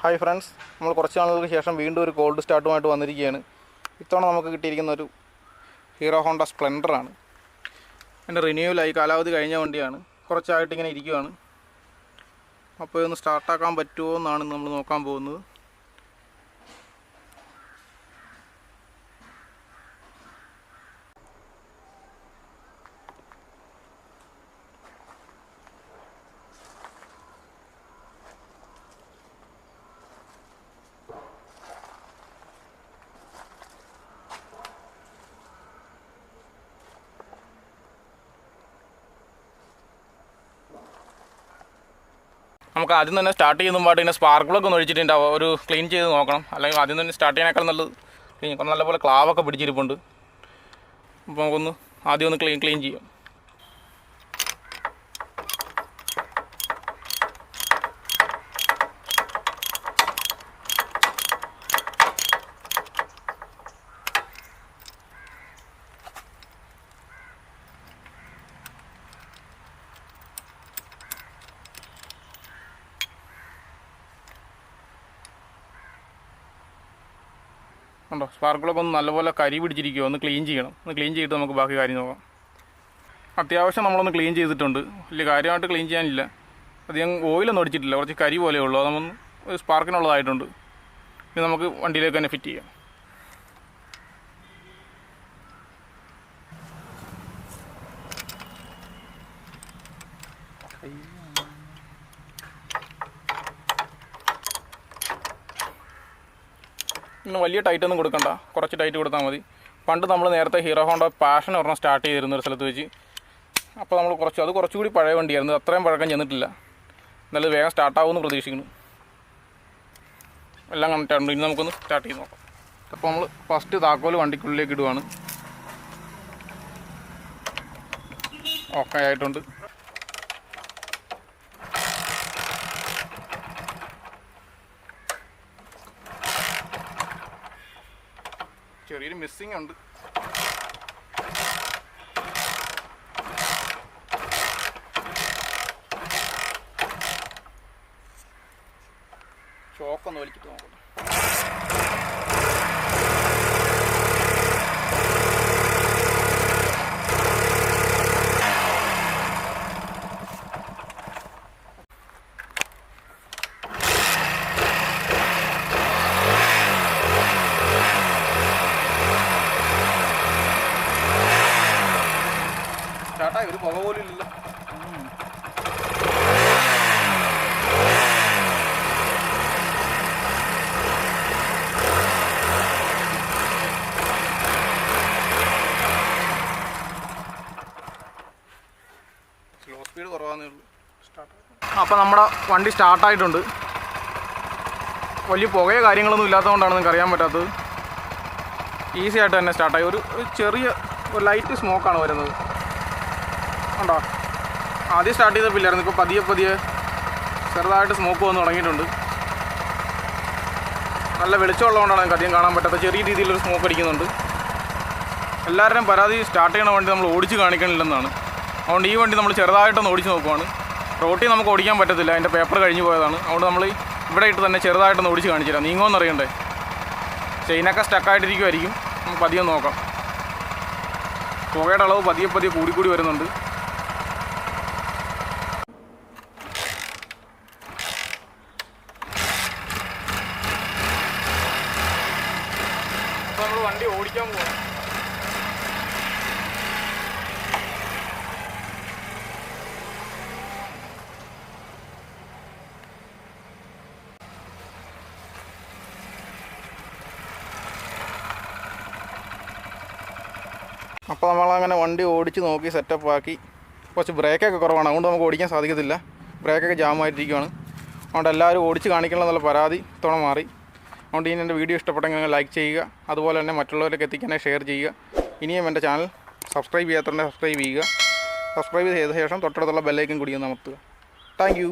Hi friends, നമ്മൾ കുറച്ച് നാളുകൾക്ക് ശേഷം വീണ്ടും ഒരു കോൾഡ് സ്റ്റാർട്ടുമായിട്ട് വന്നിരിക്കുകയാണ്. ഇത്തവണ നമുക്ക് കിട്ടിയിരിക്കുന്ന ഒരു ഹീറോ ഹോണ്ട സ്പ്ലെൻഡറാണ്. എൻ്റെ റിന്യൂവലായി കാലാവധി കഴിഞ്ഞ വണ്ടിയാണ്. കുറച്ചായിട്ട് ഇങ്ങനെ ഇരിക്കുകയാണ്. അപ്പോൾ ഇതൊന്ന് സ്റ്റാർട്ടാക്കാൻ പറ്റുമോ എന്നാണ് നമ്മൾ നോക്കാൻ പോകുന്നത്. നമുക്ക് ആദ്യം തന്നെ സ്റ്റാർട്ട് ചെയ്യുമ്പോൾ ഇതിൻ്റെ സ്പാർക്കിളൊക്കെ ഒന്ന് ഒഴിച്ചിട്ടുണ്ടാവും. ഒരു ക്ലീൻ ചെയ്ത് നോക്കണം. അല്ലെങ്കിൽ ആദ്യം തന്നെ സ്റ്റാർട്ട് ചെയ്യാനേക്കാൾ നല്ലത് നല്ലപോലെ ക്ലാവൊക്കെ പിടിച്ചിരിപ്പുണ്ട്. അപ്പോൾ നമുക്കൊന്ന് ആദ്യം ഒന്ന് ക്ലീൻ ചെയ്യാം. ഉണ്ടോ, സ്പാർക്കിളൊക്കെ ഒന്ന് നല്ലപോലെ കരി പിടിച്ചിരിക്കുമോ, ഒന്ന് ക്ലീൻ ചെയ്യണം. ഒന്ന് ക്ലീൻ ചെയ്തിട്ട് നമുക്ക് ബാക്കി കാര്യം നോക്കാം. അത്യാവശ്യം നമ്മളൊന്ന് ക്ലീൻ ചെയ്തിട്ടുണ്ട്. വലിയ കാര്യമായിട്ട് ക്ലീൻ ചെയ്യാനില്ല. അധികം ഓയിലൊന്നും അടിച്ചിട്ടില്ല, കുറച്ച് കരി പോലെ ഉള്ളൂ. അതൊന്ന് ഒരു സ്പാർക്കിനുള്ളതായിട്ടുണ്ട്. ഇത് നമുക്ക് വണ്ടിയിലേക്ക് തന്നെ ഫിറ്റ് ചെയ്യാം. പിന്നെ വലിയ ടൈറ്റൊന്നും കൊടുക്കണ്ട, കുറച്ച് ടൈറ്റ് കൊടുത്താൽ മതി. പണ്ട് നമ്മൾ നേരത്തെ ഹീറോ ഹോണ്ട പാഷൻ ഒരെണ്ണം സ്റ്റാർട്ട് ചെയ്തിരുന്ന ഒരു സ്ഥലത്ത് വെച്ച്. അപ്പോൾ നമ്മൾ കുറച്ചുകൂടി പഴയ വണ്ടിയായിരുന്നു. അത്രയും പഴക്കം ചെന്നിട്ടില്ല. എന്നാലും വേഗം സ്റ്റാർട്ടാവുമെന്ന് പ്രതീക്ഷിക്കുന്നു. എല്ലാം കണക്റ്റായിട്ടുണ്ട്. ഇനി നമുക്കൊന്ന് സ്റ്റാർട്ട് ചെയ്ത് നോക്കാം. അപ്പോൾ നമ്മൾ ഫസ്റ്റ് താക്കോൽ വണ്ടിക്കുള്ളിലേക്ക് ഇടുവാണ്. ഓക്കെ ആയിട്ടുണ്ട്. ചെറിയൊരു മിസ്സിങ് ഉണ്ട്. ചോക്കൊന്ന് വലിച്ചിട്ട് നോക്കട്ടെ. സ്റ്റാർട്ടായി, ഒരു പുക പോലും ഇല്ലല്ലോ. സ്ലോ സ്പീഡ് കുറവാന്നേ ഉള്ളൂ. അപ്പോൾ നമ്മുടെ വണ്ടി സ്റ്റാർട്ടായിട്ടുണ്ട്. വലിയ പുകയോ കാര്യങ്ങളൊന്നും ഇല്ലാത്തതുകൊണ്ടാണ് നിങ്ങൾക്ക് അറിയാൻ പറ്റാത്തത്. ഈസി ആയിട്ട് തന്നെ സ്റ്റാർട്ടായി. ഒരു ഒരു ലൈറ്റ് സ്മോക്കാണ് വരുന്നത്. ഉണ്ടോ, ആദ്യം സ്റ്റാർട്ട് ചെയ്തപ്പില്ലായിരുന്നു. ഇപ്പോൾ പതിയെ ചെറുതായിട്ട് സ്മോക്ക് വന്ന് തുടങ്ങിയിട്ടുണ്ട്. നല്ല വെളിച്ചമുള്ളതുകൊണ്ടാണ് നിങ്ങൾക്ക് അധികം കാണാൻ പറ്റാത്ത ചെറിയ രീതിയിലൊരു സ്മോക്ക് അടിക്കുന്നുണ്ട്. എല്ലാവരുടെയും പരാതി സ്റ്റാർട്ട് ചെയ്യണ വണ്ടി നമ്മൾ ഓടിച്ച് കാണിക്കണില്ലെന്നാണ്. അതുകൊണ്ട് ഈ വണ്ടി നമ്മൾ ചെറുതായിട്ടൊന്ന് ഓടിച്ച് നോക്കുവാണ്. റോട്ടിൽ നമുക്ക് ഓടിക്കാൻ പറ്റത്തില്ല, അതിൻ്റെ പേപ്പർ കഴിഞ്ഞ് പോയതാണ്. അതുകൊണ്ട് നമ്മൾ ഇവിടെ ഇട്ട് തന്നെ ചെറുതായിട്ടൊന്ന് ഓടിച്ച് കാണിച്ചു തരാം. നീങ്ങുമെന്ന് അറിയണ്ടേ. ചെയിനൊക്കെ സ്റ്റക്കായിട്ടിരിക്കുമായിരിക്കും. നമുക്ക് പതിയെ നോക്കാം. പുകയുടെ അളവ് പതിയെ കൂടി വരുന്നുണ്ട്. അപ്പോൾ നമ്മൾ വണ്ടി ഓടിക്കാൻ പോകാം. അപ്പോൾ നമ്മളങ്ങനെ വണ്ടി ഓടിച്ച് നോക്കി സെറ്റപ്പാക്കി. കുറച്ച് ബ്രേക്കൊക്കെ കുറവാണ്, അതുകൊണ്ട് നമുക്ക് ഓടിക്കാൻ സാധിക്കത്തില്ല. ബ്രേക്കൊക്കെ ജാമായിട്ടിരിക്കുകയാണ്. അതുകൊണ്ട് എല്ലാവരും ഓടിച്ച് കാണിക്കണമെന്നുള്ള പരാതി ഇത്തവണ മാറി. അതുകൊണ്ട് ഇനി എൻ്റെ വീഡിയോ ഇഷ്ടപ്പെട്ടെങ്കിൽ നിങ്ങൾ ലൈക്ക് ചെയ്യുക. അതുപോലെ തന്നെ മറ്റുള്ളവരൊക്കെ എത്തിക്കാനായി ഷെയർ ചെയ്യുക. ഇനിയും എൻ്റെ ചാനൽ സബ്സ്ക്രൈബ് ചെയ്യാത്തതുണ്ടെങ്കിൽ സബ്സ്ക്രൈബ് ചെയ്യുക. സബ്സ്ക്രൈബ് ചെയ്ത ശേഷം തൊട്ടടുത്തുള്ള ബെല്ലൈക്കൻ കൂടി ഒന്ന് അമർത്തുക. Thank you.